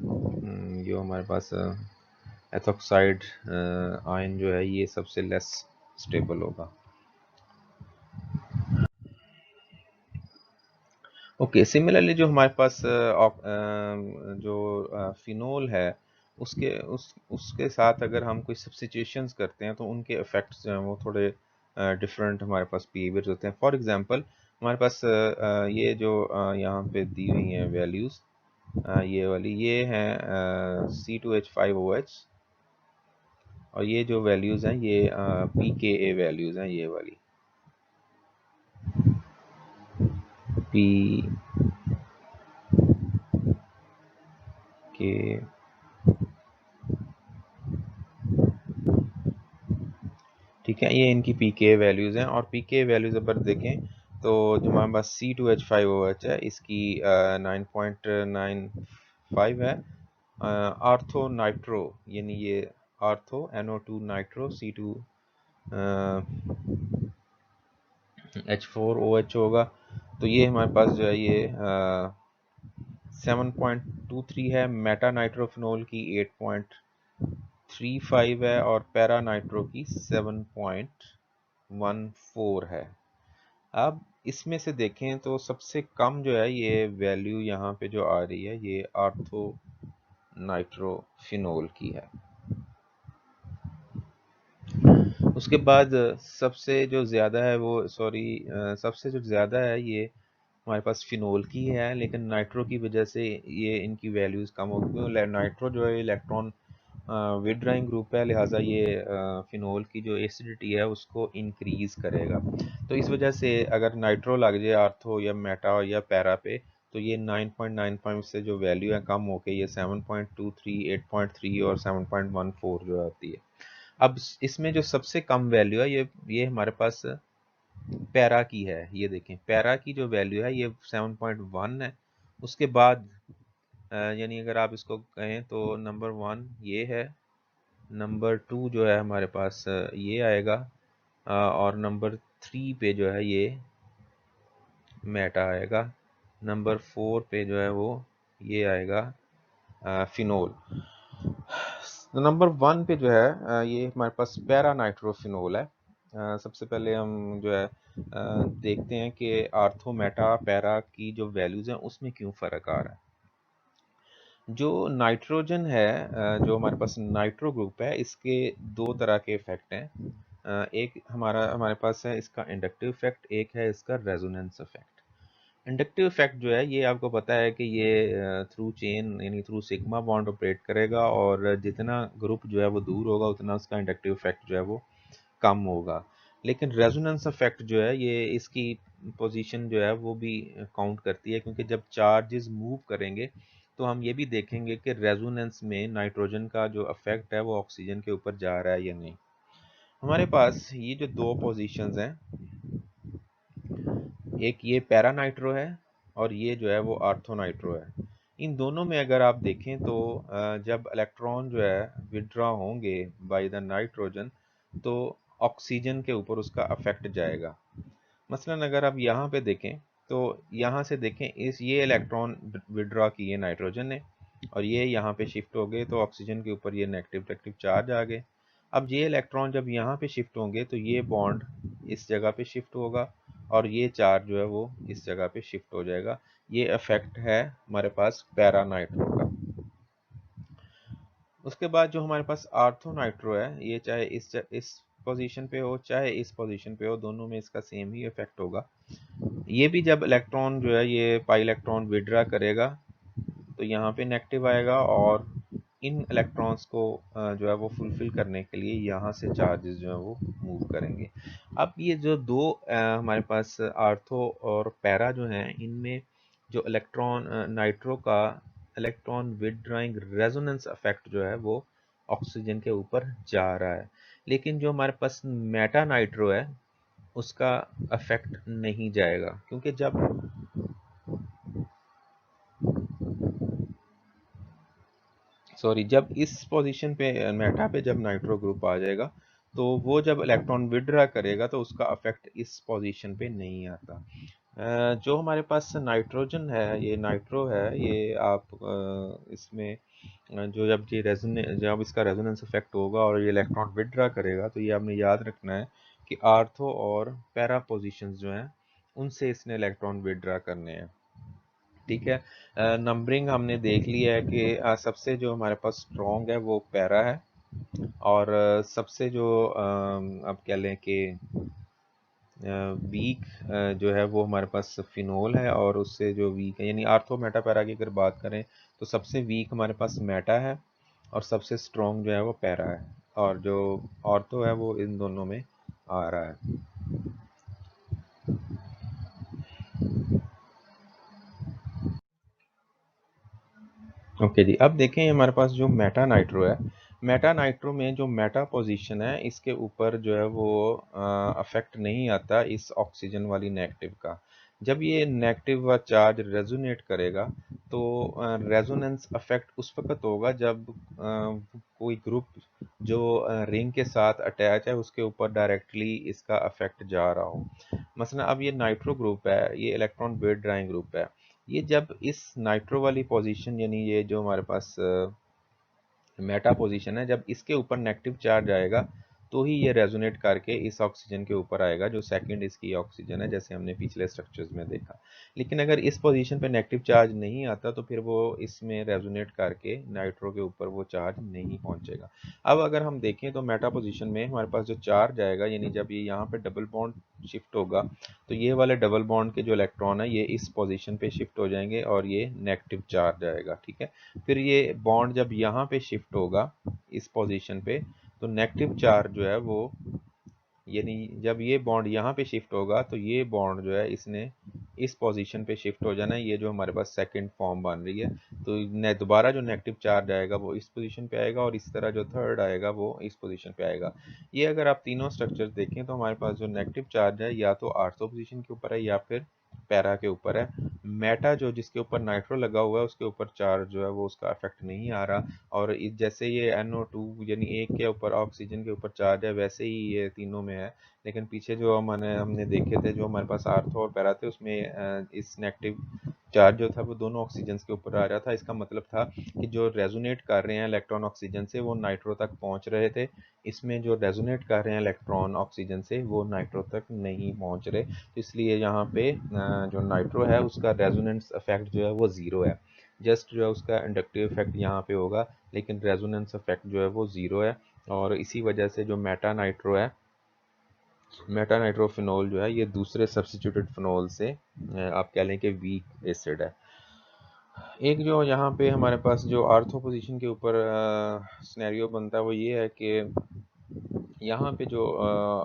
जो हमारे पास एथोक्साइड आयन जो है ये सबसे लेस स्टेबल होगा। ओके, सिमिलरली जो हमारे पास जो फिनोल है उसके साथ अगर हम कोई सब्स्टिट्यूशंस करते हैं तो उनके इफेक्ट्स जो हैं वो थोड़े डिफरेंट हमारे पास बिहेवियर्स होते हैं। फॉर एग्जांपल हमारे पास ये जो यहाँ पे दी हुई हैं वैल्यूज़, ये वाली ये हैं C2H5OH, और ये जो वैल्यूज़ हैं ये pKa वैल्यूज़ हैं, ये वाली pK, ठीक है, ये इनकी pKa वैल्यूज़ हैं। और pKa वैल्यूज़ अगर देखें तो जो हमारे पास C2H5OH है इसकी 9.95 है। आर्थो नाइट्रो, यानी ये ortho NO2 nitro C2 H4OH होगा। तो ये हमारे पास जो है ये 7.23 है। मेटा नाइट्रोफिनोल की 8.35 है, और पैरा नाइट्रो की 7.14 है। अब इसमें से देखें तो सबसे कम जो है ये वैल्यू यहाँ पे जो आ रही है ये आर्थो नाइट्रोफिनोल की है। उसके बाद सबसे जो ज़्यादा है वो सबसे जो ज़्यादा है ये हमारे पास फिनोल की है, लेकिन नाइट्रो की वजह से ये इनकी वैल्यूज़ कम हो गई। नाइट्रो जो है इलेक्ट्रॉन विड्राइंग ग्रुप है, लिहाजा ये फिनोल की जो एसिडिटी है उसको इंक्रीज़ करेगा। तो इस वजह से अगर नाइट्रो लग जाए आर्थो या मेटा या पैरा पे तो ये 9.95 से जो वैल्यू है कम होके ये 7.23, 8.3 और 7.14 जो आती है। अब इसमें जो सबसे कम वैल्यू है ये हमारे पास पैरा की है। ये देखें पैरा की जो वैल्यू है ये 7.1 है। उसके बाद यानी अगर आप इसको कहें तो नंबर 1 ये है, नंबर 2 जो है हमारे पास ये आएगा, और नंबर 3 पे जो है ये मेटा आएगा, नंबर 4 पे जो है वो ये आएगा फिनोल। नंबर 1 पे जो है ये हमारे पास पैरा नाइट्रोफिनोल है, सबसे पहले हम जो है देखते हैं कि आर्थो मेटा पैरा की जो वैल्यूज़ हैं उसमें क्यों फ़र्क आ रहा है। जो नाइट्रोजन है, जो हमारे पास नाइट्रो ग्रुप है, इसके दो तरह के इफेक्ट हैं। एक हमारे पास है इसका इंडक्टिव इफेक्ट, एक है इसका रेजोनेंस इफेक्ट। इंडक्टिव इफेक्ट जो है ये आपको पता है कि ये थ्रू चेन यानी थ्रू सिग्मा बॉन्ड ऑपरेट करेगा, और जितना ग्रुप जो है वो दूर होगा उतना उसका इंडक्टिव इफेक्ट जो है वो कम होगा। लेकिन रेजोनेंस इफेक्ट जो है ये इसकी पोजीशन जो है वो भी काउंट करती है, क्योंकि जब चार्जेस मूव करेंगे तो हम ये भी देखेंगे कि रेजोनेंस में नाइट्रोजन का जो इफेक्ट है वो ऑक्सीजन के ऊपर जा रहा है या नहीं। हमारे पास ये जो दो पोजीशंस हैं, एक ये पैरा नाइट्रो है और ये जो है वो आर्थो नाइट्रो है। इन दोनों में अगर आप देखें तो जब इलेक्ट्रॉन जो है विड्रॉ होंगे बाय द नाइट्रोजन तो ऑक्सीजन के ऊपर उसका अफेक्ट जाएगा। मसलन अगर आप यहाँ पे देखें तो यहाँ से देखें, इस ये इलेक्ट्रॉन विड्रॉ किए नाइट्रोजन ने और ये यहाँ पे शिफ्ट हो गए तो ऑक्सीजन के ऊपर ये नेगेटिव चार्ज आ गए। अब ये इलेक्ट्रॉन जब यहाँ पे शिफ्ट होंगे तो ये बॉन्ड इस जगह पे शिफ्ट होगा और ये चार्ज जो है वो इस जगह पे शिफ्ट हो जाएगा। ये इफेक्ट है हमारे पास पैरा नाइट्रो का। उसके बाद जो हमारे पास आर्थो नाइट्रो है, ये चाहे इस पोजीशन पे हो चाहे इस पोजीशन पे हो, दोनों में इसका सेम ही इफेक्ट होगा। ये भी जब इलेक्ट्रॉन जो है ये पाई इलेक्ट्रॉन विड्रा करेगा तो यहाँ पे नेगेटिव आएगा और इन इलेक्ट्रॉन्स को जो है वो फुलफिल करने के लिए यहाँ से चार्जेस जो है वो मूव करेंगे। अब ये जो दो हमारे पास आर्थो और पैरा जो हैं, इनमें जो इलेक्ट्रॉन नाइट्रो का इलेक्ट्रॉन विदड्राइंग रेजोनेंस इफेक्ट जो है वो ऑक्सीजन के ऊपर जा रहा है। लेकिन जो हमारे पास मेटा नाइट्रो है उसका अफेक्ट नहीं जाएगा, क्योंकि जब इस पोजीशन पे मेटा पे जब नाइट्रो ग्रुप आ जाएगा तो वो जब इलेक्ट्रॉन विड्रा करेगा तो उसका अफेक्ट इस पोजीशन पे नहीं आता। जो हमारे पास नाइट्रोजन है, ये नाइट्रो है, ये आप इसमें जो जब इसका रेजोनेंस इफेक्ट होगा और ये इलेक्ट्रॉन विड्रा करेगा तो ये आपने याद रखना है कि आर्थो और पैरा पोजीशंस जो हैं उनसे इसने इलेक्ट्रॉन विड्रा करने हैं। ठीक है, नंबरिंग हमने देख लिया है कि सबसे जो हमारे पास स्ट्रॉन्ग है वो पैरा है, और सबसे जो अब कह लें कि वीक जो है वो हमारे पास फिनोल है, और उससे जो वीक है यानी आर्थो मेटा पैरा की अगर बात करें तो सबसे वीक हमारे पास मेटा है और सबसे स्ट्रॉन्ग जो है वो पैरा है, और जो ऑर्थो है वो इन दोनों में आ रहा है। ओके जी, अब देखें हमारे पास जो मेटा नाइट्रो है, मेटा नाइट्रो में जो मेटा पोजीशन है इसके ऊपर जो है वो अफेक्ट नहीं आता इस ऑक्सीजन वाली नेगेटिव का। जब ये नेगेटिव व चार्ज रेजोनेट करेगा तो रेजोनेंस इफेक्ट उस वक्त होगा जब कोई ग्रुप जो रिंग के साथ अटैच है उसके ऊपर डायरेक्टली इसका अफेक्ट जा रहा हो। मसलन अब ये नाइट्रो ग्रुप है, ये इलेक्ट्रॉन वेट ड्राइंग ग्रुप है, ये जब इस नाइट्रो वाली पोजीशन यानी ये जो हमारे पास मेटा पोजीशन है, जब इसके ऊपर नेगेटिव चार्ज आएगा तो ही ये रेजोनेट करके इस ऑक्सीजन के ऊपर आएगा जो सेकंड इसकी ऑक्सीजन है, जैसे हमने पिछले स्ट्रक्चर्स में देखा। लेकिन अगर इस पोजीशन पे नेगेटिव चार्ज नहीं आता तो फिर वो इसमें रेजोनेट करके नाइट्रो के ऊपर वो चार्ज नहीं पहुंचेगा। अब अगर हम देखें तो मेटा पोजीशन में हमारे पास जो चार्ज आएगा, यानी जब ये यहाँ पे डबल बॉन्ड शिफ्ट होगा तो ये वाले डबल बॉन्ड के जो इलेक्ट्रॉन है ये इस पोजीशन पे शिफ्ट हो जाएंगे और ये नेगेटिव चार्ज आएगा। ठीक है, फिर ये बॉन्ड जब यहाँ पे शिफ्ट होगा इस पोजीशन पे तो नेगेटिव चार्ज जो है वो, यानी जब ये बॉन्ड यहाँ पे शिफ्ट होगा तो ये बॉन्ड जो है इसने इस पोजीशन पे शिफ्ट हो जाना है, ये जो हमारे पास सेकंड फॉर्म बन रही है। तो दोबारा जो नेगेटिव चार्ज आएगा वो इस पोजीशन पे आएगा और इस तरह जो थर्ड आएगा वो इस पोजीशन पे आएगा। ये अगर आप तीनों स्ट्रक्चर देखें तो हमारे पास जो नेगेटिव चार्ज है या तो आर्थो पोजीशन के ऊपर है या फिर पैरा के ऊपर है। मेटा जो जिसके ऊपर नाइट्रो लगा हुआ है उसके ऊपर चार्ज जो है वो उसका इफेक्ट नहीं आ रहा, और जैसे ये NO2 यानी एक के ऊपर ऑक्सीजन के ऊपर चार्ज है वैसे ही ये तीनों में है लेकिन पीछे जो हमने देखे थे, जो हमारे पास आर्थो और पैरा थे, उसमें इस नेगेटिव चार्ज जो था वो दोनों ऑक्सीजन के ऊपर आ रहा था। इसका मतलब था कि जो रेजोनेट कर रहे हैं इलेक्ट्रॉन ऑक्सीजन से वो नाइट्रो तक पहुंच रहे थे। इसमें जो रेजोनेट कर रहे हैं इलेक्ट्रॉन ऑक्सीजन से वो नाइट्रो तक नहीं पहुंच रहे, तो इसलिए यहाँ पे जो नाइट्रो है उसका रेजोनेंस इफेक्ट जो है वो ज़ीरो है। जस्ट जो है उसका इंडक्टिव इफेक्ट यहाँ पे होगा, लेकिन रेजोनेंस इफेक्ट जो है वो ज़ीरो है। और इसी वजह से जो मेटा नाइट्रो है, मेटा नाइट्रोफिनोल जो है, ये दूसरे सब्स्टिट्यूटेड फिनोल से आप कह लें कि वीक एसिड है। एक जो यहाँ पे हमारे पास जो आर्थो पोजीशन के ऊपर सिनेरियो बनता है वो ये है कि यहाँ पे जो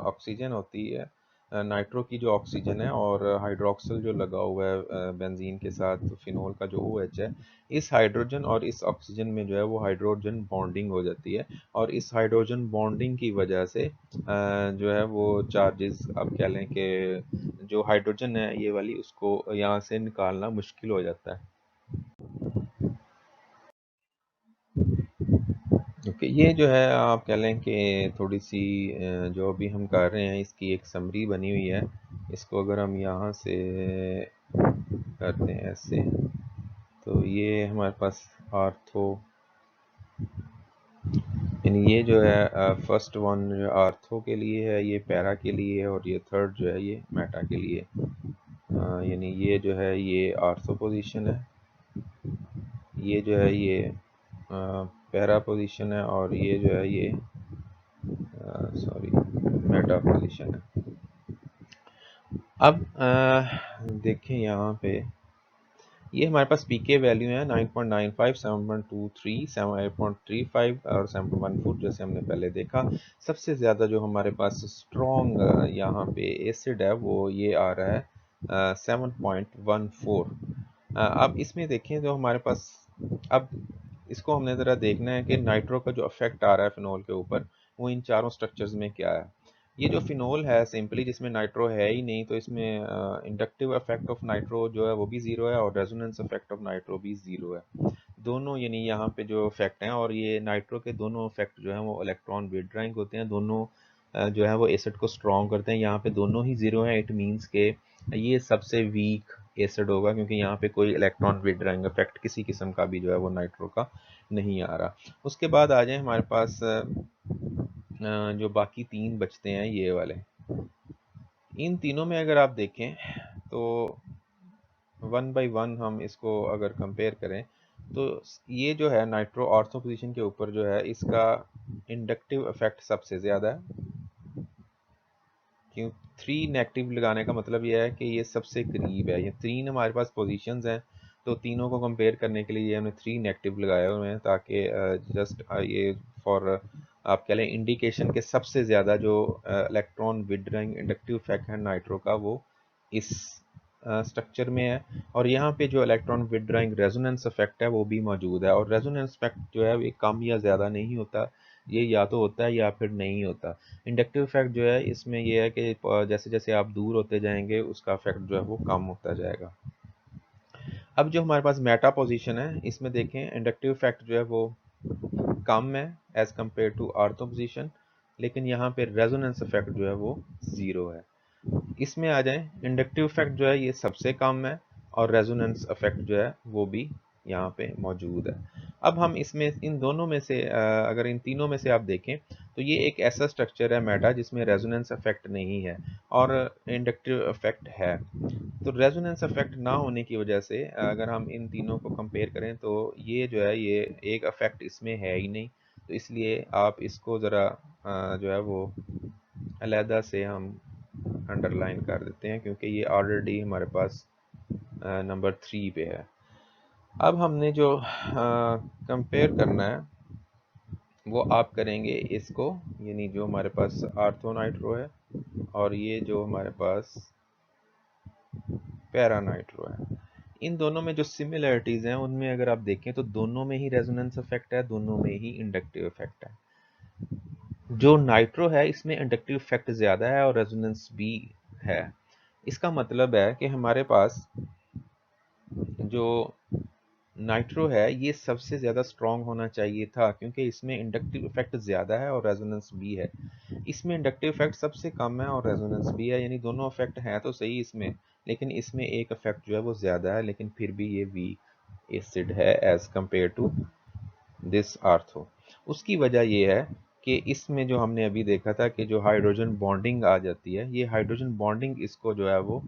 ऑक्सीजन होती है, नाइट्रो की जो ऑक्सीजन है और हाइड्रोक्सिल जो लगा हुआ है बेंजीन के साथ, फिनोल का जो OH है, इस हाइड्रोजन और इस ऑक्सीजन में जो है वो हाइड्रोजन बॉन्डिंग हो जाती है। और इस हाइड्रोजन बॉन्डिंग की वजह से जो है वो चार्जेस, आप कह लें कि जो हाइड्रोजन है ये वाली, उसको यहाँ से निकालना मुश्किल हो जाता है। ओके, ये जो है आप कह लें कि थोड़ी सी जो अभी हम कर रहे हैं इसकी एक समरी बनी हुई है। इसको अगर हम यहाँ से करते हैं ऐसे, तो ये हमारे पास आर्थो, यानी ये जो है फर्स्ट वन जो आर्थो के लिए है, ये पैरा के लिए है, और ये थर्ड जो है ये मेटा के लिए। यानी ये जो है ये आर्थो पोजीशन है, ये जो है ये पैरा पोजीशन है, और ये जो है ये सॉरी मेटा पोजीशन है। अब देखें यहाँ पे, ये हमारे पास पीके वैल्यू है 9.95, 7.23, 7.835 और 7.14, जैसे हमने पहले देखा। सबसे ज़्यादा जो हमारे पास स्ट्रॉन्ग यहाँ पे एसिड है वो ये आ रहा है 7.14। अब इसमें देखें जो हमारे पास, अब इसको हमने ज़रा देखना है कि नाइट्रो का जो इफेक्ट आ रहा है फिनोल के ऊपर, वो इन चारों स्ट्रक्चर्स में क्या है। ये जो फिनोल है सिंपली, जिसमें नाइट्रो है ही नहीं, तो इसमें इंडक्टिव इफेक्ट ऑफ नाइट्रो जो है वो भी ज़ीरो है, और रेजोनेंस इफेक्ट ऑफ नाइट्रो भी ज़ीरो है। दोनों यानी यहाँ पे जो इफेक्ट हैं, और ये नाइट्रो के दोनों इफेक्ट जो हैं वो इलेक्ट्रॉन विड्रॉइंग होते हैं, दोनों जो है वो एसिड को स्ट्रॉन्ग करते हैं। यहाँ पे दोनों ही ज़ीरो हैं, इट मीन्स के ये सबसे वीक एसिड होगा, क्योंकि यहाँ पे कोई इलेक्ट्रॉन विड्रॉइंग इफेक्ट किसी किस्म का भी जो है वो नाइट्रो का नहीं आ रहा। उसके बाद आ जाए हमारे पास जो बाकी तीन बचते हैं ये वाले। इन तीनों में अगर आप देखें तो वन बाय वन हम इसको अगर कंपेयर करें, तो ये जो है नाइट्रो ऑर्थो पोजीशन के ऊपर जो है इसका इंडक्टिव इफेक्ट सबसे ज़्यादा है। क्यों 3 नेगेटिव लगाने का मतलब ये है कि ये सबसे करीब है। ये तीन हमारे पास पोजीशंस हैं, तो तीनों को कंपेयर करने के लिए हमने 3 नेगेटिव लगाए हुए हैं, ताकि जस्ट ये फॉर आप कह लें इंडिकेशन के सबसे ज़्यादा जो इलेक्ट्रॉन विड्रॉइंग इंडक्टिव इफेक्ट है नाइट्रो का वो इस स्ट्रक्चर में है। और यहाँ पे जो इलेक्ट्रॉन विड्रॉइंग रेजोनेंस इफेक्ट है वो भी मौजूद है, और रेजोनेंस इफेक्ट जो है ये कम या ज़्यादा नहीं होता, ये या तो होता है या फिर नहीं होता। इंडक्टिव इफेक्ट जो है इसमें ये है कि जैसे जैसे आप दूर होते जाएंगे उसका इफेक्ट जो है वो कम होता जाएगा। अब जो हमारे पास मेटा पोजीशन है, इसमें देखें इंडक्टिव इफेक्ट जो है वो कम है as compare to ortho position, लेकिन यहाँ पे रेजोनेंस इफेक्ट जो है वो ज़ीरो है। इसमें आ जाए, इंडक्टिव इफेक्ट जो है ये सबसे कम है, और रेजोनेंस इफेक्ट जो है वो भी यहाँ पे मौजूद है। अब हम इसमें इन दोनों में से अगर इन तीनों में से आप देखें, तो ये एक ऐसा स्ट्रक्चर है मेटा जिसमें रेजोनेंस इफेक्ट नहीं है और इंडक्टिव इफेक्ट है। तो रेजोनेंस इफेक्ट ना होने की वजह से अगर हम इन तीनों को कंपेयर करें, तो ये जो है ये एक इफेक्ट इसमें है ही नहीं, तो इसलिए आप इसको ज़रा जो है वो अलहदा से हम अंडरलाइन कर देते हैं, क्योंकि ये ऑलरेडी हमारे पास नंबर 3 पे है। अब हमने जो कंपेयर करना है वो आप करेंगे इसको, यानी जो हमारे पास आर्थो नाइट्रो है और ये जो हमारे पास पैरा नाइट्रो है, इन दोनों में जो सिमिलरिटीज़ हैं उनमें अगर आप देखें तो दोनों में ही रेजोनेंस इफेक्ट है, दोनों में ही इंडक्टिव इफेक्ट है। जो नाइट्रो है इसमें इंडक्टिव इफेक्ट ज़्यादा है और रेजोनेंस भी है। इसका मतलब है कि हमारे पास जो नाइट्रो है ये सबसे ज़्यादा स्ट्रॉन्ग होना चाहिए था, क्योंकि इसमें इंडक्टिव इफेक्ट ज़्यादा है और रेजोनेंस भी है। इसमें इंडक्टिव इफेक्ट सबसे कम है और रेजोनेंस भी है, यानी दोनों इफेक्ट हैं तो सही इसमें, लेकिन इसमें एक इफेक्ट जो है वो ज़्यादा है, लेकिन फिर भी ये वीक एसिड है as compare to this ortho. उसकी वजह ये है कि इसमें जो हमने अभी देखा था कि जो हाइड्रोजन बॉन्डिंग आ जाती है, ये हाइड्रोजन बॉन्डिंग इसको जो है वो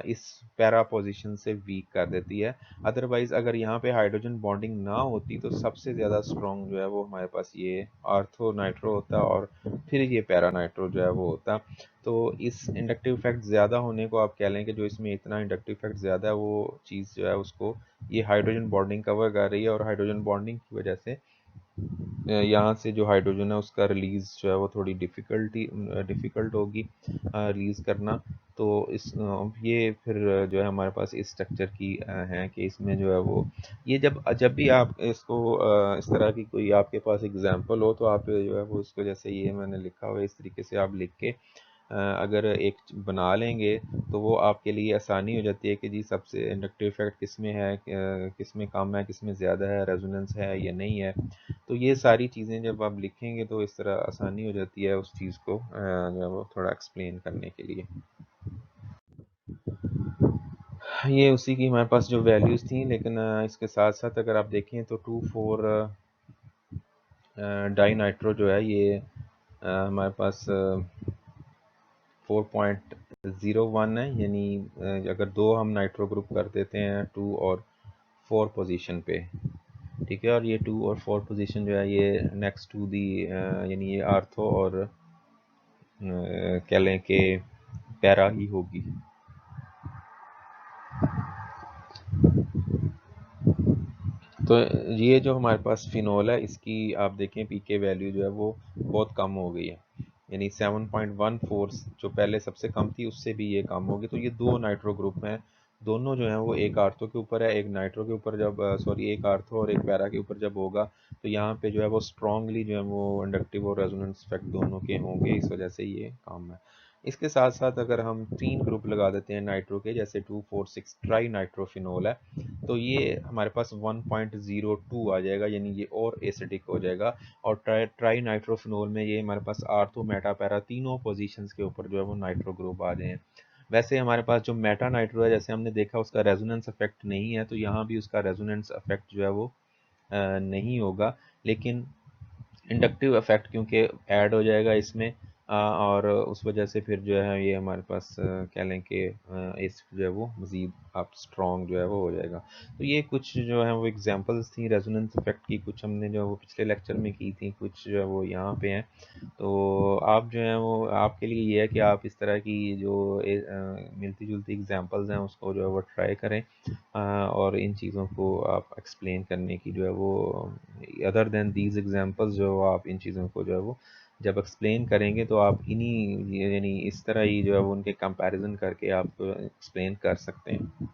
इस पैरा पोजीशन से वीक कर देती है। अदरवाइज अगर यहाँ पे हाइड्रोजन बॉन्डिंग ना होती तो सबसे ज़्यादा स्ट्रॉन्ग जो है वो हमारे पास ये आर्थो नाइट्रो होता और फिर ये पैरा नाइट्रो जो है वो होता। तो इस इंडक्टिव इफेक्ट ज़्यादा होने को आप कह लें कि जो इसमें इतना इंडक्टिव इफेक्ट ज़्यादा है वो चीज़ जो है उसको ये हाइड्रोजन बॉन्डिंग कवर कर रही है, और हाइड्रोजन बॉन्डिंग की वजह से यहाँ से जो हाइड्रोजन है उसका रिलीज़ जो है वो थोड़ी डिफ़िकल्ट होगी रिलीज़ करना। तो इस ये फिर जो है हमारे पास इस स्ट्रक्चर की है कि इसमें जो है वो ये जब जब भी आप इसको इस तरह की कोई आपके पास एग्जांपल हो तो आप जो है वो इसको जैसे ये मैंने लिखा हुआ है इस तरीके से आप लिख के अगर एक बना लेंगे तो वो आपके लिए आसानी हो जाती है कि जी सबसे इंडक्टिव इफेक्ट किस में है, किस में कम है, किस में ज़्यादा है, रेजोनेंस है या नहीं है। तो ये सारी चीज़ें जब आप लिखेंगे तो इस तरह आसानी हो जाती है उस चीज़ को जो है वो थोड़ा एक्सप्लेन करने के लिए। ये उसी की हमारे पास जो वैल्यूज़ थी, लेकिन इसके साथ साथ अगर आप देखें तो 2,4 डाई नाइट्रो जो है ये हमारे पास 4.01 है, यानी अगर दो हम नाइट्रो ग्रुप कर देते हैं 2 और 4 पोजीशन पे, ठीक है, और ये 2 और 4 पोजीशन जो है ये नेक्स्ट टू दी यानी ये आर्थो और कह लें कि पैरा ही होगी। तो ये जो हमारे पास फिनोल है इसकी आप देखें पीके वैल्यू जो है वो बहुत कम हो गई है, यानी 7.14 जो पहले सबसे कम थी उससे भी ये कम होगी। तो ये दो नाइट्रो ग्रुप हैं, दोनों जो हैं वो एक आर्थो के ऊपर है एक नाइट्रो के ऊपर, जब सॉरी एक आर्थो और एक पैरा के ऊपर जब होगा तो यहाँ पे जो है वो स्ट्रांगली जो है वो इंडक्टिव और रेजोनेंस इफेक्ट दोनों के होंगे, इस वजह से ये कम है। इसके साथ साथ अगर हम 3 ग्रुप लगा देते हैं नाइट्रो के, जैसे 2,4,6 ट्राई नाइट्रोफिनोल है, तो ये हमारे पास 1.02 आ जाएगा, यानी ये और एसिडिक हो जाएगा। और ट्राई नाइट्रोफिनोल में ये हमारे पास आर्थो मेटा पैरा तीनों पोजीशंस के ऊपर जो है वो नाइट्रो ग्रुप आ जाए। वैसे हमारे पास जो मेटा नाइट्रो है जैसे हमने देखा उसका रेजोनेंस इफेक्ट नहीं है, तो यहाँ भी उसका रेजोनेंस इफेक्ट जो है वो नहीं होगा, लेकिन इंडक्टिव इफेक्ट क्योंकि ऐड हो जाएगा इसमें और उस वजह से फिर जो है ये हमारे पास कह लें कि इस जो है वो मज़ीद आप स्ट्रॉन्ग जो है वो हो जाएगा। तो ये कुछ जो है वो एग्जांपल्स थी रेजोनेंस इफेक्ट की, कुछ हमने जो वो पिछले लेक्चर में की थी, कुछ जो है वो यहाँ पे हैं। तो आप जो है वो आपके लिए ये है कि आप इस तरह की जो मिलती जुलती एग्जांपल्स हैं उसको जो है वो ट्राई करें और इन चीज़ों को आप एक्सप्लेन करने की जो है वो अदर देन दीज एग्जांपल्स जो आप इन चीज़ों को जो है वो जब एक्सप्लेन करेंगे तो आप इन्हीं यानी इस तरह ही जो है वो उनके कंपैरिजन करके आप एक्सप्लेन कर सकते हैं।